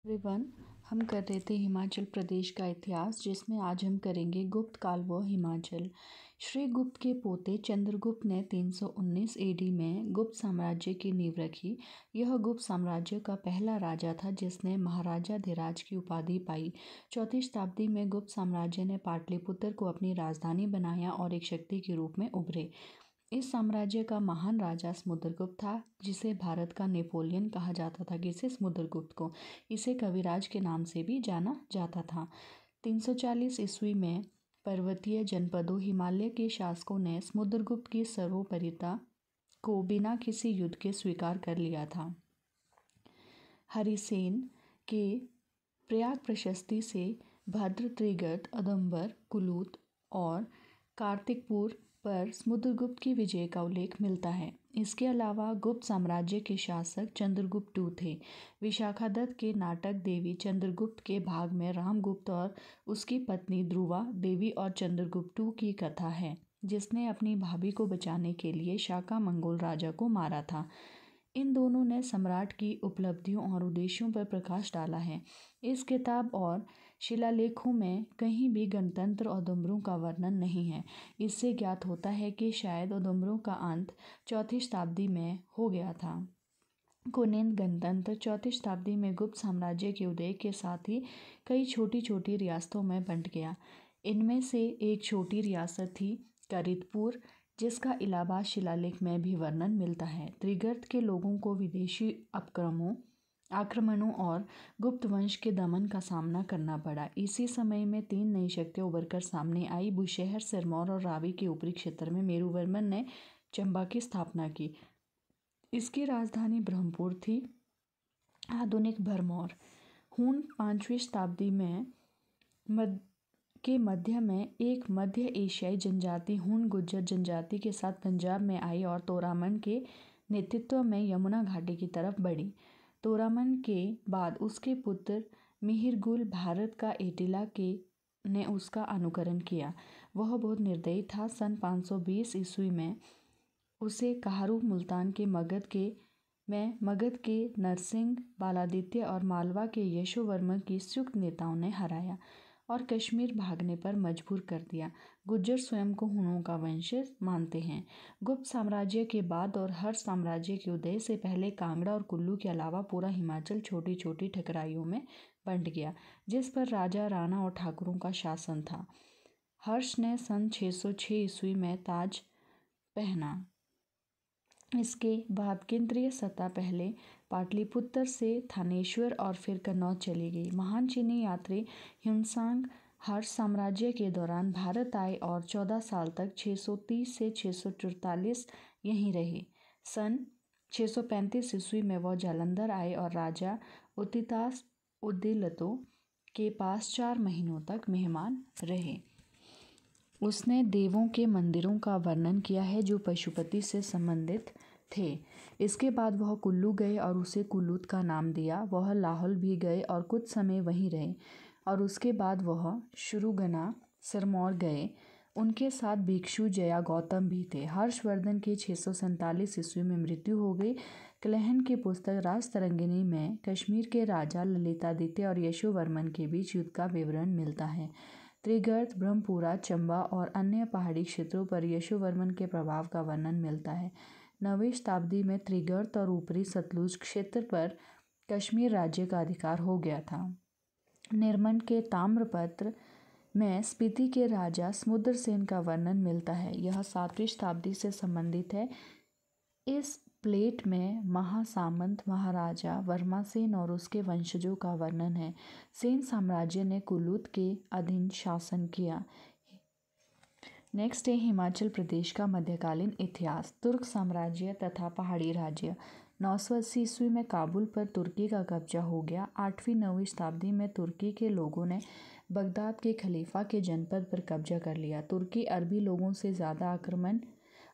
Everyone, हम कर रहे थे हिमाचल प्रदेश का इतिहास, जिसमें आज हम करेंगे गुप्त काल व हिमाचल। श्री गुप्त के पोते चंद्रगुप्त ने 319 एडी में गुप्त साम्राज्य की नींव रखी। यह गुप्त साम्राज्य का पहला राजा था जिसने महाराजाधिराज की उपाधि पाई। 4वीं शताब्दी में गुप्त साम्राज्य ने पाटलिपुत्र को अपनी राजधानी बनाया और एक शक्ति के रूप में उभरे। इस साम्राज्य का महान राजा समुद्रगुप्त था, जिसे भारत का नेपोलियन कहा जाता था। किसे? समुद्रगुप्त को। इसे कविराज के नाम से भी जाना जाता था। 340 ईस्वी में पर्वतीय जनपदों हिमालय के शासकों ने समुद्रगुप्त की सर्वोपरिता को बिना किसी युद्ध के स्वीकार कर लिया था। हरिसेन के प्रयाग प्रशस्ति से भद्र, त्रिगर्त, औदुंबर, कुलूत और कार्तिकपुर पर समुद्रगुप्त की विजय का उल्लेख मिलता है। इसके अलावा गुप्त साम्राज्य के शासक चंद्रगुप्त II थे। विशाखादत्त के नाटक देवी चंद्रगुप्त के भाग में रामगुप्त और उसकी पत्नी ध्रुवा देवी और चंद्रगुप्त II की कथा है, जिसने अपनी भाभी को बचाने के लिए शाका मंगोल राजा को मारा था। इन दोनों ने सम्राट की उपलब्धियों और उद्देश्यों पर प्रकाश डाला है। इस किताब और शिलालेखों में कहीं भी गणतंत्र औदुंबरों का वर्णन नहीं है। इससे ज्ञात होता है कि शायद औदुंबरों का अंत 4वीं शताब्दी में हो गया था। कुनिंद गणतंत्र 4वीं शताब्दी में गुप्त साम्राज्य के उदय के साथ ही कई छोटी छोटी रियासतों में बंट गया। इनमें से एक छोटी रियासत थी करितपुर, जिसका इलाहाबाद शिलालेख में भी वर्णन मिलता है। त्रिगर्त के लोगों को विदेशी आक्रमणों और गुप्त वंश के दमन का सामना करना पड़ा। इसी समय में 3 नई शक्तियां उभरकर सामने आई। बुशहर, सिरमौर और रावी के ऊपरी क्षेत्र में मेरुवर्मन ने चंबा की स्थापना की। इसकी राजधानी ब्रह्मपुर थी। आधुनिक भरमौर हूण 5वीं शताब्दी में मध्य में एक मध्य एशियाई जनजाति हूण गुज्जर जनजाति के साथ पंजाब में आई और तोरामन के नेतृत्व में यमुना घाटी की तरफ बढ़ी। तोरामन के बाद उसके पुत्र मिहिरगुल भारत का एटिला ने उसका अनुकरण किया। वह बहुत निर्दयी था। सन 520 ईस्वी में उसे कहारू मुल्तान के मगध के नरसिंह, बालादित्य और मालवा के यशोवर्मन की संयुक्त नेताओं ने हराया और कश्मीर भागने पर मजबूर कर दिया। गुज्जर स्वयं को हूणों का वंशज मानते हैं। गुप्त साम्राज्य के बाद और हर्ष साम्राज्य के उदय से पहले कांगड़ा और कुल्लू के अलावा पूरा हिमाचल छोटी छोटी ठकुराइयों में बंट गया, जिस पर राजा, राणा और ठाकुरों का शासन था। हर्ष ने सन 606 ईस्वी में ताज पहना। इसके बाद केंद्रीय सत्ता पहले पाटलिपुत्र से थानेश्वर और फिर कन्नौज चली गई। महान चीनी यात्री ह्वेनसांग हर्ष साम्राज्य के दौरान भारत आए और 14 साल तक 630 से 644 यहीं रहे। सन 635 ईस्वी में वह जालंधर आए और राजा उतितास उद्दिलतो के पास 4 महीनों तक मेहमान रहे। उसने देवों के मंदिरों का वर्णन किया है जो पशुपति से संबंधित थे। इसके बाद वह कुल्लू गए और उसे कुल्लूत का नाम दिया। वह लाहौल भी गए और कुछ समय वहीं रहे और उसके बाद वह शुरुगना, सिरमौर गए। उनके साथ भिक्षु जया गौतम भी थे। हर्षवर्धन की 647 ईस्वी में मृत्यु हो गई। कलहन की पुस्तक राजतरंगिणी में कश्मीर के राजा ललितादित्य और यशोवर्मन के बीच युद्ध का विवरण मिलता है। त्रिगर्त, ब्रह्मपुरा, चंबा और अन्य पहाड़ी क्षेत्रों पर यशोवर्मन के प्रभाव का वर्णन मिलता है। 9वीं शताब्दी में त्रिगर्त और ऊपरी सतलुज क्षेत्र पर कश्मीर राज्य का अधिकार हो गया था। निर्मंड के ताम्रपत्र में स्पीति के राजा समुद्रसेन का वर्णन मिलता है। यह 7वीं शताब्दी से संबंधित है। इस प्लेट में महासामंत महाराजा वर्मासेन और उसके वंशजों का वर्णन है। सेन साम्राज्य ने कुल्लूत के अधीन शासन किया। नेक्स्ट है हिमाचल प्रदेश का मध्यकालीन इतिहास। तुर्क साम्राज्य तथा पहाड़ी राज्य। 980 ईस्वी में काबुल पर तुर्की का कब्जा हो गया। 8वीं-9वीं शताब्दी में तुर्की के लोगों ने बगदाद के खलीफा के जनपद पर कब्जा कर लिया। तुर्की अरबी लोगों से ज़्यादा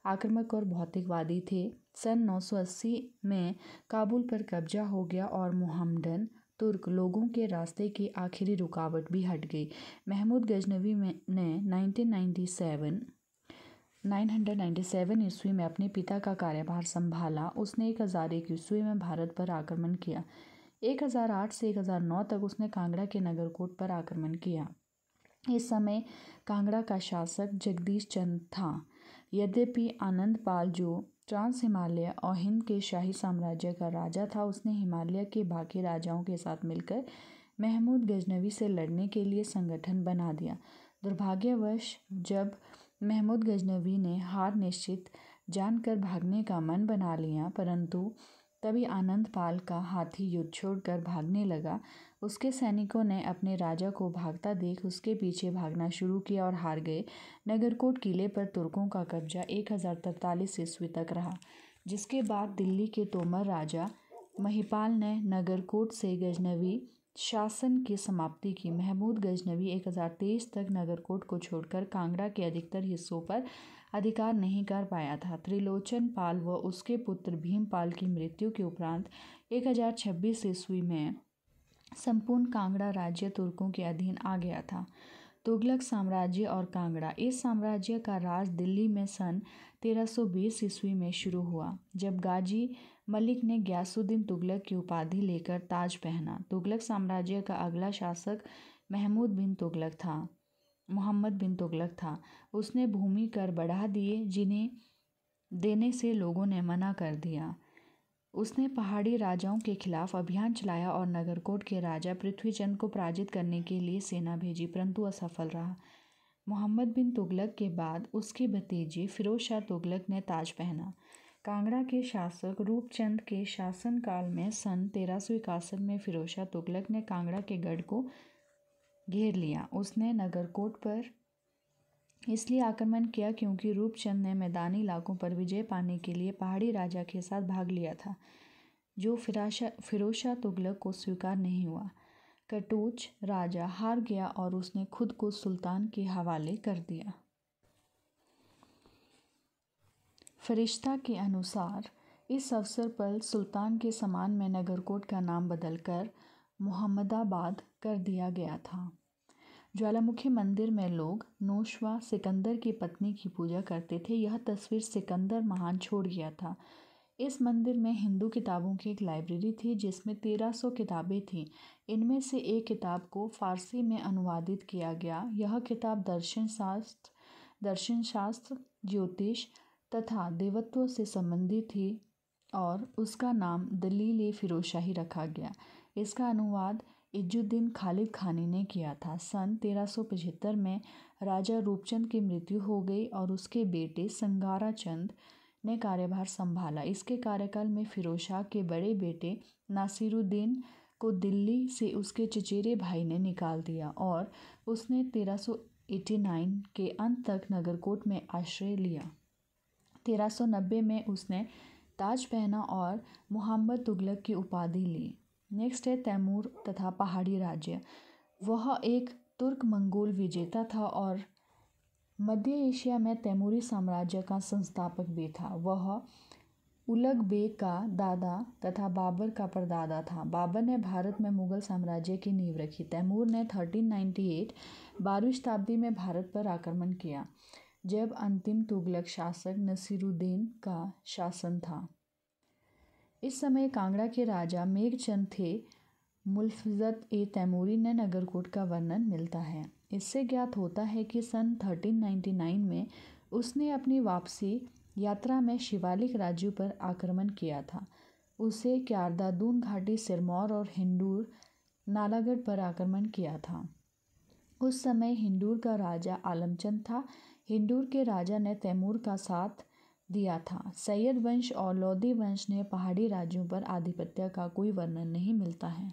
आक्रामक और भौतिकवादी थे। सन 980 में काबुल पर कब्जा हो गया और मुहम्मदन तुर्क लोगों के रास्ते की आखिरी रुकावट भी हट गई। महमूद गजनवी ने 997 ईस्वी में अपने पिता का कार्यभार संभाला। उसने 1001 ईस्वी में भारत पर आक्रमण किया। 1008 से 1009 तक उसने कांगड़ा के नगरकोट पर आक्रमण किया। इस समय कांगड़ा का शासक जगदीश चंद था। यद्यपि आनंद पाल, जो ट्रांस हिमालय और हिंद के शाही साम्राज्य का राजा था, उसने हिमालय के बाकी राजाओं के साथ मिलकर महमूद गजनवी से लड़ने के लिए संगठन बना दिया। दुर्भाग्यवश जब महमूद गजनवी ने हार निश्चित जानकर भागने का मन बना लिया, परंतु तभी आनंद पाल का हाथी युद्ध छोड़कर भागने लगा। उसके सैनिकों ने अपने राजा को भागता देख उसके पीछे भागना शुरू किया और हार गए। नगरकोट किले पर तुर्कों का कब्जा 1043 ईस्वी तक रहा, जिसके बाद दिल्ली के तोमर राजा महिपाल ने नगरकोट से गजनवी शासन की समाप्ति की। महमूद गजनवी 1023 तक नगरकोट को छोड़कर कांगड़ा के अधिकतर हिस्सों पर अधिकार नहीं कर पाया था। त्रिलोचन पाल व उसके पुत्र भीमपाल की मृत्यु के उपरांत 1026 ईस्वी में संपूर्ण कांगड़ा राज्य तुर्कों के अधीन आ गया था। तुगलक साम्राज्य और कांगड़ा। इस साम्राज्य का राज दिल्ली में सन 1320 ईस्वी में शुरू हुआ, जब गाजी मलिक ने ग्यासुद्दीन तुगलक की उपाधि लेकर ताज पहना। तुगलक साम्राज्य का अगला शासक मोहम्मद बिन तुगलक था। उसने भूमि कर बढ़ा दिए, जिन्हें देने से लोगों ने मना कर दिया। उसने पहाड़ी राजाओं के खिलाफ अभियान चलाया और नगरकोट के राजा पृथ्वीचंद को पराजित करने के लिए सेना भेजी, परंतु असफल रहा। मोहम्मद बिन तुगलक के बाद उसके भतीजे फिरोज शाह तुगलक ने ताज पहना। कांगड़ा के शासक रूपचंद के शासनकाल में सन 1361 में फिरोज शाह तुगलक ने कांगड़ा के गढ़ को घेर लिया। उसने नगरकोट पर इसलिए आक्रमण किया क्योंकि रूपचंद ने मैदानी इलाकों पर विजय पाने के लिए पहाड़ी राजा के साथ भाग लिया था, जो फिरोज शाह तुगलक को स्वीकार नहीं हुआ। कटोच राजा हार गया और उसने खुद को सुल्तान के हवाले कर दिया। फरिश्ता के अनुसार इस अवसर पर सुल्तान के सम्मान में नगरकोट का नाम बदलकर मोहम्मदाबाद कर दिया गया था। ज्वालामुखी मंदिर में लोग नौशवा सिकंदर की पत्नी की पूजा करते थे। यह तस्वीर सिकंदर महान छोड़ गया था। इस मंदिर में हिंदू किताबों की एक लाइब्रेरी थी, जिसमें 1300 किताबें थीं। इनमें से एक किताब को फारसी में अनुवादित किया गया। यह किताब दर्शनशास्त्र, ज्योतिष तथा देवत्व से संबंधित थी और उसका नाम दलील-ए-फिरोजशाही रखा गया। इसका अनुवाद इजुद्दीन खालिद खानी ने किया था। सन 1375 में राजा रूपचंद की मृत्यु हो गई और उसके बेटे संगारा चंद ने कार्यभार संभाला। इसके कार्यकाल में फिरोज शाह के बड़े बेटे नासिरुद्दीन को दिल्ली से उसके चचेरे भाई ने निकाल दिया और उसने 1389 के अंत तक नगरकोट में आश्रय लिया। 1390 में उसने ताज पहना और मोहम्मद तुगलक की उपाधि ली। नेक्स्ट है तैमूर तथा पहाड़ी राज्य। वह एक तुर्क मंगोल विजेता था और मध्य एशिया में तैमूरी साम्राज्य का संस्थापक भी था। वह उलग बेग का दादा तथा बाबर का परदादा था। बाबर ने भारत में मुगल साम्राज्य की नींव रखी। तैमूर ने 1398 12वीं शताब्दी में भारत पर आक्रमण किया, जब अंतिम तुगलक शासक नसीरुद्दीन का शासन था। इस समय कांगड़ा के राजा मेघचंद थे। मुल्फिज़त-ए-तैमूरी ने नगरकोट का वर्णन मिलता है। इससे ज्ञात होता है कि सन 1399 में उसने अपनी वापसी यात्रा में शिवालिक राज्यों पर आक्रमण किया था। उसे क्यारदा, दून घाटी, सिरमौर और हिंडूर, नालागढ़ पर आक्रमण किया था। उस समय हिंडूर का राजा आलमचंद था। हिंडूर के राजा ने तैमूर का साथ दिया था। सैयद वंश और लोदी वंश ने पहाड़ी राज्यों पर आधिपत्य का कोई वर्णन नहीं मिलता है।